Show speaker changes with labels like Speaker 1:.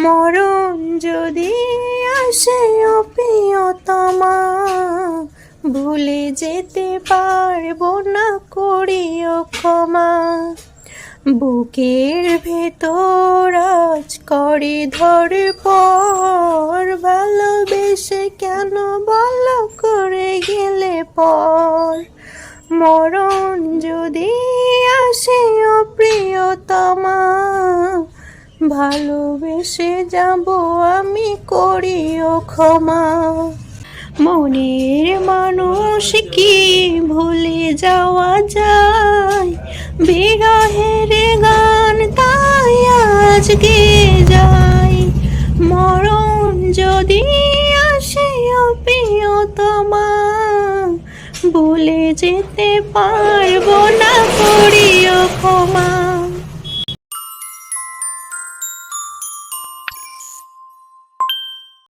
Speaker 1: মরণ যদি আসে ও প্রিয়তমা, ভুলে যেতে পারবো না, করিও ক্ষমা। বুকের ভেতর আজ করে ধড়পড়, ভালোবেসে কেন বলো করে গেলে পর। মরণ যদি আসে ও প্রিয়তমা, ভালোবেসে যাব আমি, করিও ক্ষমা। মনের মানুষ কি ভুলে যাওয়া যায়, বিরহের গান তাই আজ গেয়ে যাই। মরণ যদি আসে ও প্রিয়তমা, ভুলে যেতে পারবো না, করিও ক্ষমা।